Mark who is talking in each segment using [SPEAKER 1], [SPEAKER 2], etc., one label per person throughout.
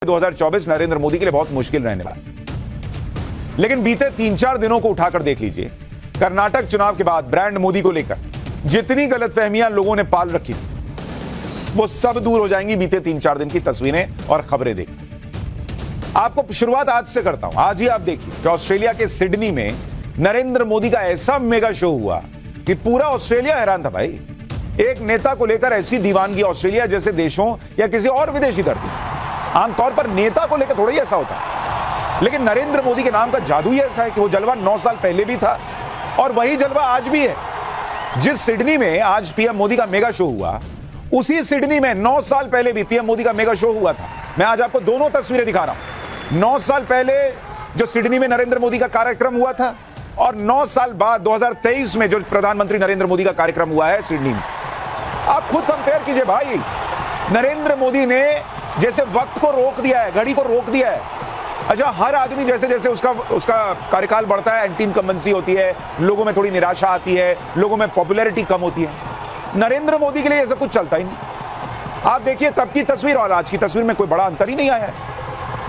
[SPEAKER 1] 2024 नरेंद्र मोदी के लिए बहुत मुश्किल रहने वाला है। लेकिन बीते 3-4 दिनों को उठाकर देख लीजिए, कर्नाटक चुनाव के बाद ब्रांड मोदी को लेकर जितनी गलतफहमियां लोगों ने पाल रखी थी, वो सब दूर हो जाएंगी बीते 3-4 दिन की तस्वीरें और खबरें देख। आपको शुरुआत आज से करता हूं। आज ही आप देखिए कि ऑस्ट्रेलिया के सिडनी में नरेंद्र मोदी का ऐसा मेगा शो हुआ कि पूरा ऑस्ट्रेलिया हैरान था। भाई, एक नेता को लेकर ऐसी दीवानगी ऑस्ट्रेलिया जैसे देशों या किसी और विदेशी धरती, आमतौर पर नेता को लेकर थोड़ा ही ऐसा होता है, लेकिन नरेंद्र मोदी के नाम का जादू ही ऐसा है कि वो जलवा 9 साल पहले भी था और वही जलवा आज भी है। जिस सिडनी में आज पीएम मोदी का मेगा शो हुआ, उसी सिडनी में 9 साल पहले भी पीएम मोदी का मेगा शो हुआ था। मैं आज आपको दोनों तस्वीरें दिखा रहा हूं। 9 साल पहले जो सिडनी में नरेंद्र मोदी का कार्यक्रम हुआ था और 9 साल बाद 2023 में जो प्रधानमंत्री नरेंद्र मोदी का कार्यक्रम हुआ है सिडनी में। आप खुद कंपेयर कीजिए भाई। नरेंद्र मोदी ने जैसे वक्त को रोक दिया है, घड़ी को रोक दिया है। अच्छा, हर आदमी जैसे जैसे उसका कार्यकाल बढ़ता है, एंटी इनकम्बेंसी होती है, लोगों में थोड़ी निराशा आती है, लोगों में पॉपुलैरिटी कम होती है। नरेंद्र मोदी के लिए ऐसा कुछ चलता ही नहीं। आप देखिए तब की तस्वीर और आज की तस्वीर में कोई बड़ा अंतर ही नहीं आया है।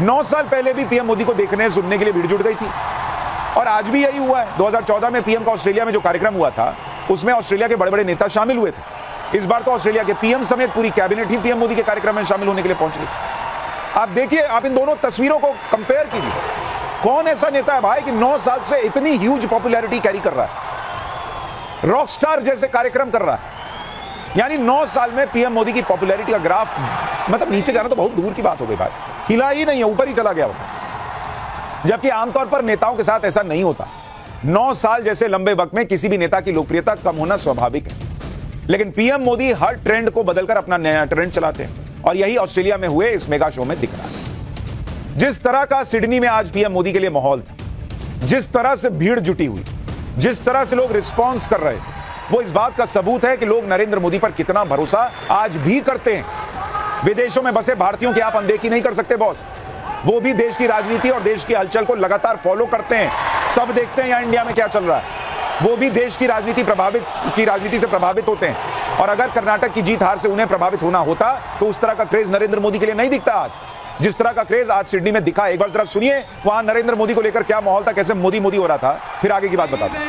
[SPEAKER 1] 9 साल पहले भी पीएम मोदी को देखने सुनने के लिए भीड़ जुट गई थी और आज भी यही हुआ है। 2014 में पीएम का ऑस्ट्रेलिया में जो कार्यक्रम हुआ था, उसमें ऑस्ट्रेलिया के बड़े बड़े नेता शामिल हुए थे। इस बार तो ऑस्ट्रेलिया के पीएम समेत पूरी कैबिनेट ही पीएम मोदी के कार्यक्रम में शामिल होने के लिए पहुंच गई। आप देखिए, आप इन दोनों तस्वीरों को कंपेयर कीजिए। कौन ऐसा नेता है भाई कि 9 साल से इतनी ह्यूज पॉपुलैरिटी कैरी कर रहा है, रॉकस्टार जैसे कार्यक्रम कर रहा है। यानी 9 साल में पीएम मोदी की पॉपुलैरिटी का ग्राफ मतलब नीचे जाना तो बहुत दूर की बात हो गई भाई, हिला ही नहीं है, ऊपर ही चला गया होता। जबकि आमतौर पर नेताओं के साथ ऐसा नहीं होता। 9 साल जैसे लंबे वक्त में किसी भी नेता की लोकप्रियता कम होना स्वाभाविक है, लेकिन पीएम मोदी हर ट्रेंड को बदलकर अपना नया ट्रेंड चलाते हैं और यही ऑस्ट्रेलिया में हुए इस मेगा शो में दिख रहा है। जिस तरह का सिडनी में आज पीएम मोदी के लिए माहौल था, जिस तरह से भीड़ जुटी हुई, जिस तरह से लोग रिस्पॉन्स कर रहे थे, वो इस बात का सबूत है कि लोग नरेंद्र मोदी पर कितना भरोसा आज भी करते हैं। विदेशों में बसे भारतीयों की आप अनदेखी नहीं कर सकते बॉस। वो भी देश की राजनीति और देश की हलचल को लगातार फॉलो करते हैं, सब देखते हैं यहाँ इंडिया में क्या चल रहा है। वो भी देश की राजनीति से प्रभावित होते हैं और अगर कर्नाटक की जीत हार से उन्हें प्रभावित होना होता तो उस तरह का क्रेज नरेंद्र मोदी के लिए नहीं दिखता आज, जिस तरह का क्रेज आज सिडनी में दिखा। एक बार जरा सुनिए वहां नरेंद्र मोदी को लेकर क्या माहौल था, कैसे मोदी मोदी हो रहा था, फिर आगे की बात बताता हूं।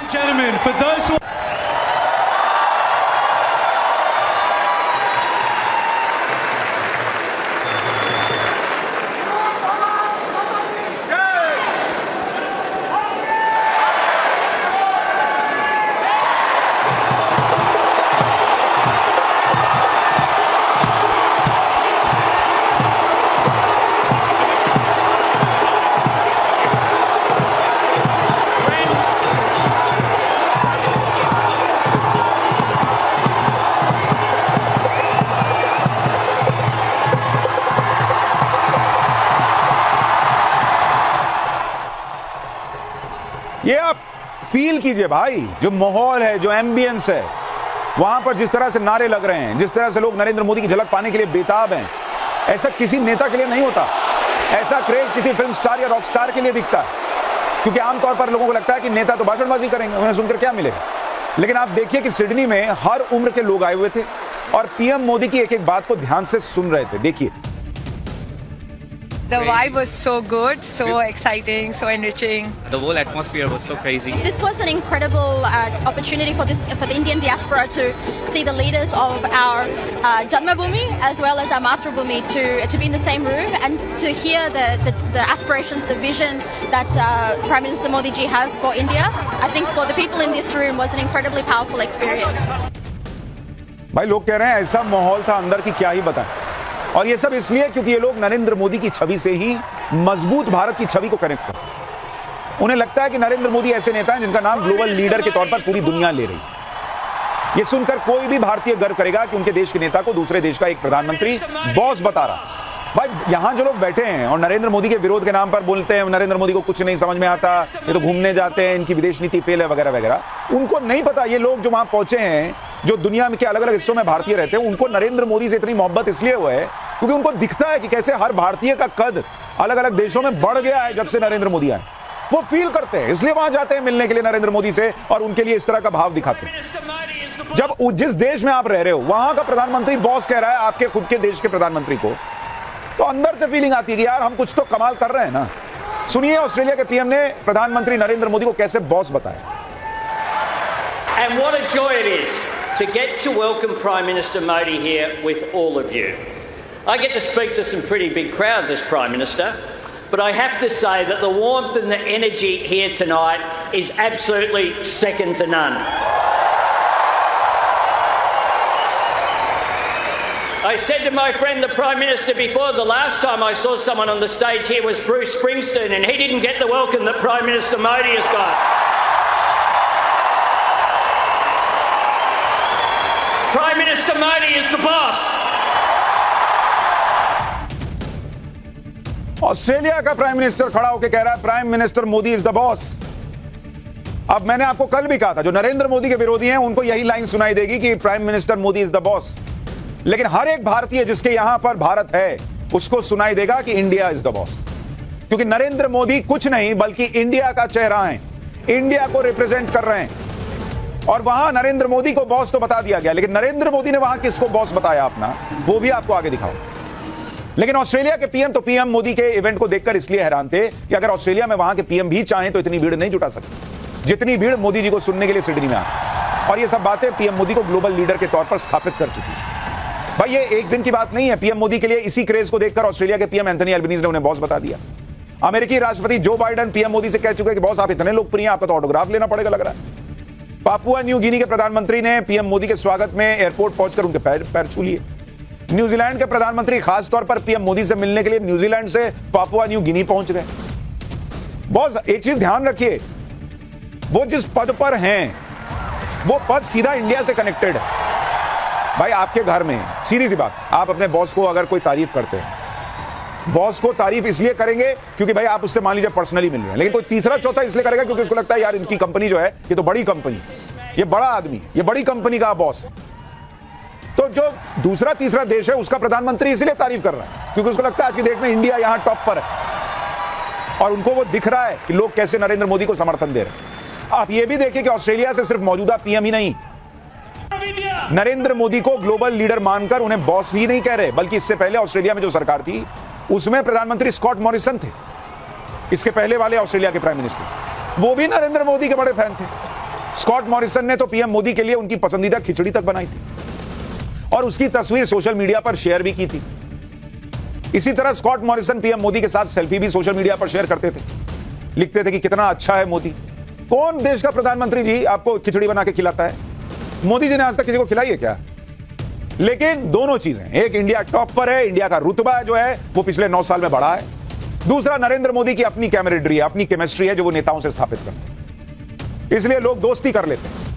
[SPEAKER 1] ये आप फील कीजिए भाई, जो माहौल है, जो एम्बियंस है, वहां पर जिस तरह से नारे लग रहे हैं, जिस तरह से लोग नरेंद्र मोदी की झलक पाने के लिए बेताब हैं, ऐसा किसी नेता के लिए नहीं होता। ऐसा क्रेज किसी फिल्म स्टार या रॉक स्टार के लिए दिखता है, क्योंकि आमतौर पर लोगों को लगता है कि नेता तो भाषणबाजी करेंगे, उन्हें सुनकर क्या मिलेगा। लेकिन आप देखिए कि सिडनी में हर उम्र के लोग आए हुए थे और पीएम मोदी की एक एक बात को ध्यान से सुन रहे थे। देखिए,
[SPEAKER 2] The vibe was so good, so exciting, so enriching.
[SPEAKER 3] The whole atmosphere was so crazy.
[SPEAKER 4] This was an incredible opportunity for the Indian diaspora to see the leaders of our Janmabhoomi as well as our Mathrubhumi to be in the same room and to hear the aspirations, the vision that Prime Minister Modi ji has for India. I think for the people in this room was an incredibly powerful experience.
[SPEAKER 1] भाई लोग कह रहे हैं ऐसा माहौल था अंदर की क्या ही बताएं। और ये सब इसलिए क्योंकि ये लोग नरेंद्र मोदी की छवि से ही मजबूत भारत की छवि को कनेक्ट करते। उन्हें लगता है कि नरेंद्र मोदी ऐसे नेता हैं जिनका नाम ग्लोबल लीडर के तौर पर पूरी दुनिया ले रही है। ये सुनकर कोई भी भारतीय गर्व करेगा कि उनके देश के नेता को दूसरे देश का एक प्रधानमंत्री बॉस बता रहा। भाई यहां जो लोग बैठे हैं और नरेंद्र मोदी के विरोध के नाम पर बोलते हैं नरेंद्र मोदी को कुछ नहीं समझ में आता, ये तो घूमने जाते हैं, इनकी विदेश नीति फेल है वगैरह वगैरह, उनको नहीं पता। ये लोग जो वहां पहुंचे हैं, जो दुनिया के अलग अलग हिस्सों में भारतीय रहते हैं, उनको नरेंद्र मोदी से इतनी मोहब्बत इसलिए हुआ है क्योंकि उनको दिखता है कि कैसे हर भारतीय का कद अलग अलग देशों में बढ़ गया है जब से नरेंद्र मोदी आए। वो फील करते हैं, इसलिए वहां जाते हैं मिलने के लिए नरेंद्र मोदी से और उनके लिए इस तरह का भाव दिखाते हैं। जब जिस देश में आप रह रहे हो वहां का प्रधानमंत्री बॉस कह रहा है आपके खुद के देश के प्रधानमंत्री को, तो अंदर से फीलिंग आती है कि यार हम कुछ तो कमाल कर रहे हैं ना। सुनिए ऑस्ट्रेलिया के पीएम ने प्रधानमंत्री नरेंद्र मोदी को कैसे बॉस बताया।
[SPEAKER 5] And what a joy it is to get to welcome Prime Minister Modi here with all of you. I get to speak to some pretty big crowds as Prime Minister, but I have to say that the warmth and the energy here tonight is absolutely second to none. I said to my friend the Prime Minister before, the last time I saw someone on the stage here was Bruce Springsteen, and he didn't get the welcome that Prime Minister Modi has got. Prime Minister Modi is the boss.
[SPEAKER 1] Australia का prime minister खड़ा होकर कह रहा है prime minister Modi is the boss. अब मैंने आपको कल भी कहा था जो नरेंद्र मोदी के विरोधी हैं उनको यही लाइन सुनाई देगी कि prime minister Modi is the boss, लेकिन हर एक भारतीय जिसके यहां पर भारत है उसको सुनाई देगा कि इंडिया इज द बॉस, क्योंकि नरेंद्र मोदी कुछ नहीं बल्कि इंडिया का चेहरा है, इंडिया को रिप्रेजेंट कर रहे हैं। और वहां नरेंद्र मोदी को बॉस तो बता दिया गया, लेकिन नरेंद्र मोदी ने वहां किसको बॉस बताया अपना, वो भी आपको आगे दिखाओ। लेकिन ऑस्ट्रेलिया के पीएम तो पीएम मोदी के इवेंट को देखकर इसलिए हैरान थे कि अगर ऑस्ट्रेलिया में वहां के पीएम भी चाहें तो इतनी भीड़ नहीं जुटा सकते जितनी भीड़ मोदी जी को सुनने के लिए सिडनी में आई। और ये सब बातें पीएम मोदी को ग्लोबल लीडर के तौर पर स्थापित कर चुकी है। भाई ये एक दिन की बात नहीं है। पीएम मोदी के लिए इसी क्रेज को देखकर ऑस्ट्रेलिया के पीएम एंथनी एल्बनीज ने उन्हें बॉस बता दिया। अमेरिकी राष्ट्रपति जो बाइडेन पीएम मोदी से कह चुके कि बॉस आप इतने लोकप्रिय हैं, आपका तो ऑटोग्राफ लेना पड़ेगा लग रहा है। पापुआ न्यू गिनी के प्रधानमंत्री ने पीएम मोदी के स्वागत में एयरपोर्ट पहुंचकर उनके पैर छू लिए। न्यूजीलैंड के प्रधानमंत्री खास तौर पर पीएम मोदी से मिलने के लिए न्यूजीलैंड से पापुआ न्यू गिनी पहुंच गए। बॉस एक चीज ध्यान रखिए, वो जिस पद पर हैं वो पद सीधा इंडिया से कनेक्टेड है। भाई आपके घर में सीधी सी बात, आप अपने बॉस को अगर कोई तारीफ करते हैं, बॉस को तारीफ इसलिए करेंगे क्योंकि भाई आप उससे मान लीजिए पर्सनली मिल रहे हैं, लेकिन कोई तीसरा चौथा इसलिए करेगा क्योंकि उसको लगता है यार इनकी कंपनी जो है ये तो बड़ी कंपनी, ये बड़ा आदमी, ये बड़ी कंपनी का बॉस। तो जो दूसरा तीसरा देश है उसका प्रधानमंत्री इसलिए तारीफ कर रहा है क्योंकि उसको लगता है आज की डेट में इंडिया यहां टॉप पर है और उनको वो दिख रहा है कि लोग कैसे नरेंद्र मोदी को समर्थन दे रहे हैं। आप ये भी देखिए कि ऑस्ट्रेलिया से सिर्फ मौजूदा पीएम ही नहीं, नरेंद्र मोदी को ग्लोबल लीडर मानकर उन्हें बॉस ही नहीं कह रहे, बल्कि इससे पहले ऑस्ट्रेलिया में जो सरकार थी उसमें प्रधानमंत्री स्कॉट मॉरिसन थे, इसके पहले वाले ऑस्ट्रेलिया के प्राइम मिनिस्टर, वो भी नरेंद्र मोदी के बड़े फैन थे। स्कॉट मॉरिसन ने तो पीएम मोदी के लिए उनकी पसंदीदा खिचड़ी तक बनाई थी और उसकी तस्वीर सोशल मीडिया पर शेयर भी की थी। इसी तरह स्कॉट मॉरिसन पीएम मोदी के साथ सेल्फी भी सोशल मीडिया पर शेयर करते थे, लिखते थे कि कितना अच्छा है मोदी। कौन देश का प्रधानमंत्री जी आपको खिचड़ी बना के खिलाता है? मोदी जी ने आज तक किसी को खिलाई है क्या? लेकिन दोनों चीजें, एक इंडिया टॉप पर है, इंडिया का रुतबा जो है वो पिछले 9 साल में बढ़ा है, दूसरा नरेंद्र मोदी की अपनी कैमरेडरी है, अपनी केमिस्ट्री है जो वो नेताओं से स्थापित करते हैं, इसलिए लोग दोस्ती कर लेते हैं।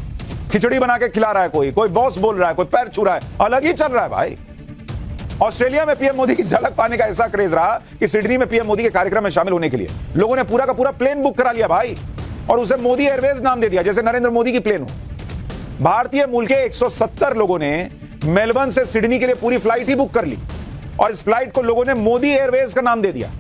[SPEAKER 1] खिचड़ी बना के खिला रहा है कोई बॉस बोल रहा है, कोई पैर छू रहा है, अलग ही चल रहा है भाई। ऑस्ट्रेलिया में पीएम मोदी की झलक पाने का ऐसा क्रेज रहा कि सिडनी में पीएम मोदी के कार्यक्रम में शामिल होने के लिए लोगों ने पूरा का पूरा प्लेन बुक करा लिया भाई, और उसे मोदी एयरवेज नाम दे दिया जैसे नरेंद्र मोदी की प्लेन हो। भारतीय मूल के 170 लोगों ने मेलबर्न से सिडनी के लिए पूरी फ्लाइट ही बुक कर ली और इस फ्लाइट को लोगों ने मोदी एयरवेज का नाम दे दिया।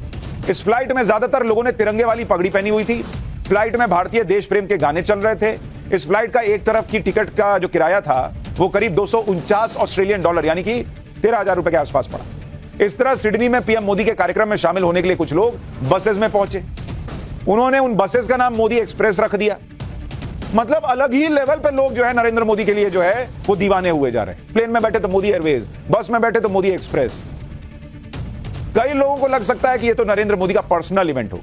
[SPEAKER 1] इस फ्लाइट में ज्यादातर लोगों ने तिरंगे वाली पगड़ी पहनी हुई थी, फ्लाइट में भारतीय देश प्रेम के गाने चल रहे थे। इस फ्लाइट का एक तरफ की टिकट का जो किराया था वो करीब 249 ऑस्ट्रेलियन डॉलर यानी कि 13,000 रुपए के आसपास पड़ा। इस तरह सिडनी में पीएम मोदी के कार्यक्रम में शामिल होने के लिए कुछ लोग बसेस में पहुंचे, उन्होंने उन बसेस का नाम मोदी एक्सप्रेस रख दिया। मतलब अलग ही लेवल पे लोग जो है नरेंद्र मोदी के लिए जो है वो दीवाने हुए जा रहे हैं। प्लेन में बैठे तो मोदी एयरवेज, बस में बैठे तो मोदी एक्सप्रेस। कई लोगों को लग सकता है कि ये तो नरेंद्र मोदी का पर्सनल इवेंट हो,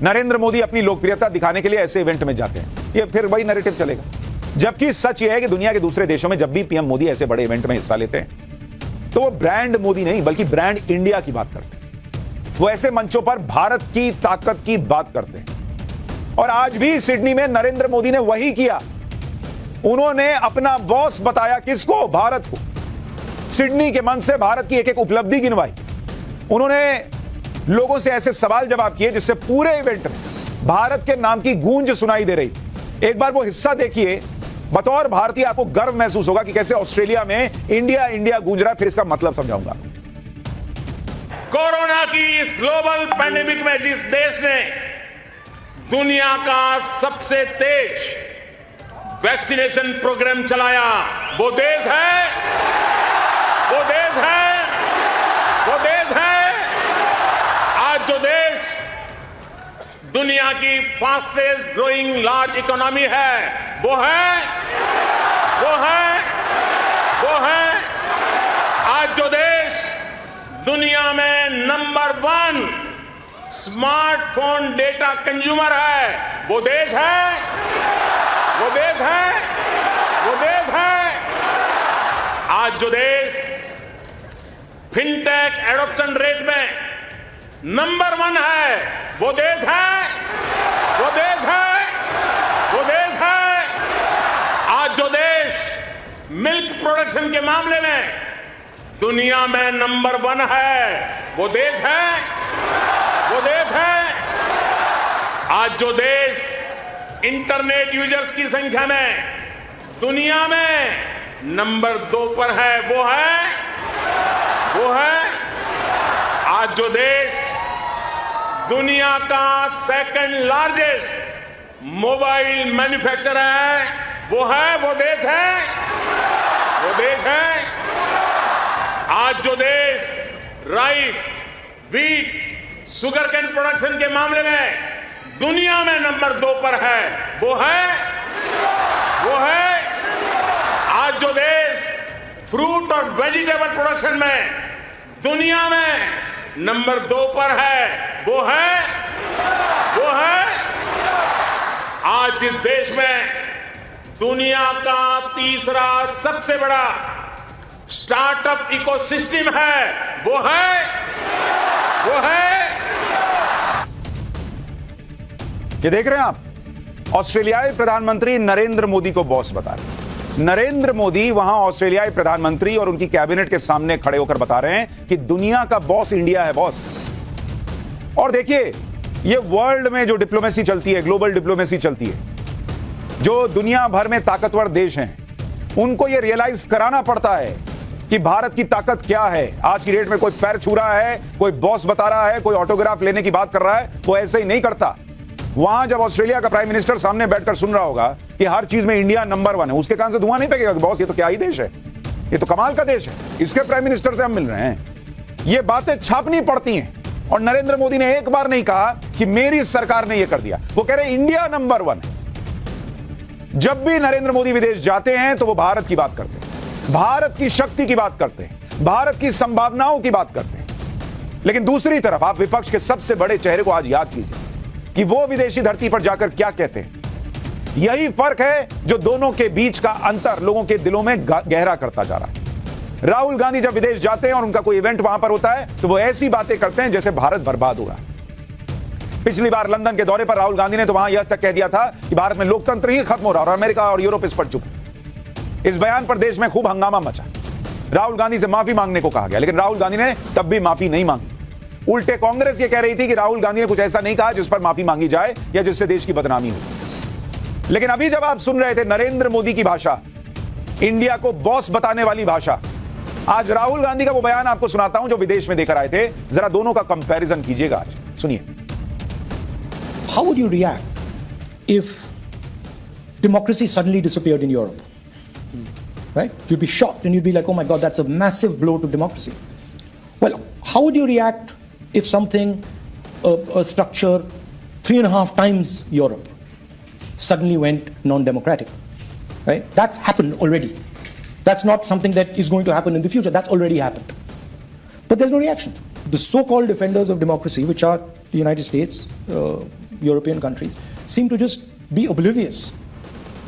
[SPEAKER 1] नरेंद्र मोदी अपनी लोकप्रियता दिखाने के लिए ऐसे इवेंट में जाते हैं, ये फिर वही नैरेटिव चलेगा। जबकि सच यह है कि दुनिया के दूसरे देशों में जब भी पीएम मोदी ऐसे बड़े इवेंट में हिस्सा लेते हैं तो वो ब्रांड मोदी नहीं बल्कि ब्रांड इंडिया की बात करते हैं। वो ऐसे मंचों पर भारत की ताकत की बात करते हैं और आज भी सिडनी में नरेंद्र मोदी ने वही किया। उन्होंने अपना बॉस बताया किसको? भारत को। सिडनी के मंच से भारत की एक एक उपलब्धि गिनवाई। उन्होंने लोगों से ऐसे सवाल जवाब किए जिससे पूरे इवेंट में भारत के नाम की गूंज सुनाई दे रही। एक बार वो हिस्सा देखिए, बतौर भारतीय आपको गर्व महसूस होगा कि कैसे ऑस्ट्रेलिया में इंडिया इंडिया गूंज रहा है। फिर इसका मतलब समझाऊंगा।
[SPEAKER 6] कोरोना की इस ग्लोबल पैंडेमिक में जिस देश ने दुनिया का सबसे तेज वैक्सीनेशन प्रोग्राम चलाया वो देश है दुनिया की फास्टेस्ट ग्रोइंग लार्ज इकोनॉमी है, वो है आज जो देश दुनिया में नंबर 1 स्मार्टफोन डेटा कंज्यूमर है, वो देश है आज जो देश फिनटेक एडॉप्शन रेट में नंबर 1 है, वो देश है आज जो देश मिल्क प्रोडक्शन के मामले में दुनिया में नंबर 1 है, वो देश है आज जो देश इंटरनेट यूजर्स की संख्या में दुनिया में नंबर 2 पर है, वो है आज जो देश दुनिया का सेकंड लार्जेस्ट मोबाइल मैन्युफैक्चरर है, वो देश है आज जो देश rice, wheat, sugar cane production के मामले में दुनिया में नंबर 2 पर है, वो है आज जो देश फ्रूट और वेजिटेबल प्रोडक्शन में दुनिया में नंबर 2 पर है, वो है आज जिस देश में दुनिया का तीसरा सबसे बड़ा स्टार्टअप इकोसिस्टम है, वो है
[SPEAKER 1] ये देख रहे हैं आप, ऑस्ट्रेलियाई प्रधानमंत्री नरेंद्र मोदी को बॉस बता रहे हैं। नरेंद्र मोदी वहां ऑस्ट्रेलियाई प्रधानमंत्री और उनकी कैबिनेट के सामने खड़े होकर बता रहे हैं कि दुनिया का बॉस इंडिया है, बॉस। और देखिए, ये वर्ल्ड में जो डिप्लोमेसी चलती है, ग्लोबल डिप्लोमेसी चलती है, जो दुनिया भर में ताकतवर देश हैं, उनको ये रियलाइज कराना पड़ता है कि भारत की ताकत क्या है। आज की डेट में कोई पैर छू रहा है, कोई बॉस बता रहा है, कोई ऑटोग्राफ लेने की बात कर रहा है, वो ऐसे ही नहीं करता। वहां जब ऑस्ट्रेलिया का प्राइम मिनिस्टर सामने बैठकर सुन रहा होगा कि हर चीज में इंडिया नंबर 1 है, उसके कान से धुआं नहीं फेंकेगा कि बॉस ये तो क्या ही देश है, ये तो कमाल का देश है, इसके प्राइम मिनिस्टर से हम मिल रहे हैं। ये बातें छापनी पड़ती हैं। और नरेंद्र मोदी ने एक बार नहीं कहा कि मेरी सरकार ने यह कर दिया, वो कह रहे इंडिया नंबर 1 है। जब भी नरेंद्र मोदी विदेश जाते हैं तो वो भारत की बात करते हैं, भारत की शक्ति की बात करते हैं, भारत की संभावनाओं की बात करते हैं। लेकिन दूसरी तरफ आप विपक्ष के सबसे बड़े चेहरे को आज याद कीजिए कि वो विदेशी धरती पर जाकर क्या कहते हैं। यही फर्क है जो दोनों के बीच का अंतर लोगों के दिलों में गहरा करता जा रहा है। राहुल गांधी जब विदेश जाते हैं और उनका कोई इवेंट वहां पर होता है तो वो ऐसी बातें करते हैं जैसे भारत बर्बाद हो रहा है। पिछली बार लंदन के दौरे पर राहुल गांधी ने तो वहां यह तक कह दिया था कि भारत में लोकतंत्र ही खत्म हो रहा और अमेरिका और यूरोप इस पर चुके। इस बयान पर देश में खूब हंगामा मचा। राहुल गांधी से माफी मांगने को कहा गया, लेकिन राहुल गांधी ने तब भी माफी नहीं मांगी। उल्टे कांग्रेस ये कह रही थी कि राहुल गांधी ने कुछ ऐसा नहीं कहा जिस पर माफी मांगी जाए या जिससे देश की बदनामी हो। लेकिन अभी जब आप सुन रहे थे नरेंद्र मोदी की भाषा, इंडिया को बॉस बताने वाली भाषा, आज राहुल गांधी का वो बयान आपको सुनाता हूं जो विदेश में देकर आए थे। जरा दोनों का कंपैरिजन कीजिएगा, आज सुनिए।
[SPEAKER 7] How would you react if democracy suddenly disappeared in Europe? Right? You'd be shocked and you'd be like, oh my God, that's a massive blow to democracy. Well, how would you react if something, a structure 3.5 times Europe suddenly went non-democratic? Right? That's happened already. That's not something that is going to happen in the future. That's already happened. But there's no reaction. The so-called defenders of democracy, which are the United States, European countries, seem to just be oblivious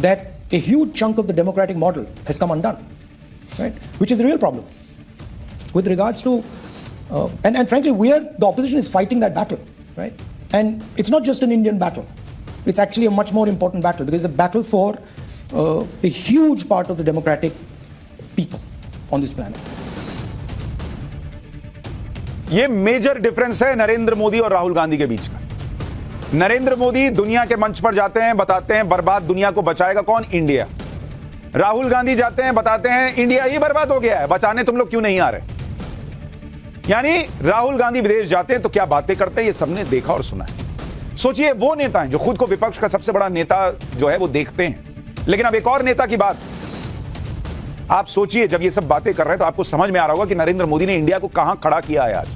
[SPEAKER 7] that a huge chunk of the democratic model has come undone, right? Which is a real problem. With regards to, and frankly, the opposition is fighting that battle, right? And it's not just an Indian battle. It's actually a much more important battle because it's a battle for a huge part of the democratic people on this planet.
[SPEAKER 1] ये major difference है नरेंद्र मोदी और राहुल गांधी के बीच का। नरेंद्र मोदी दुनिया के मंच पर जाते हैं, बताते हैं बर्बाद दुनिया को बचाएगा कौन? इंडिया। राहुल गांधी जाते हैं, बताते हैं इंडिया ही बर्बाद हो गया है, बचाने तुम लोग क्यों नहीं आ रहे। यानी राहुल गांधी विदेश जाते हैं तो क्या बातें करते हैं, ये सबने देखा और सुना है। सोचिए, वो नेता हैं जो खुद को विपक्ष का सबसे बड़ा नेता जो है वो देखते हैं। लेकिन अब एक और नेता की बात आप सोचिए, जब ये सब बातें कर रहे हैं तो आपको समझ में आ रहा होगा कि नरेंद्र मोदी ने इंडिया को कहां खड़ा किया है आज।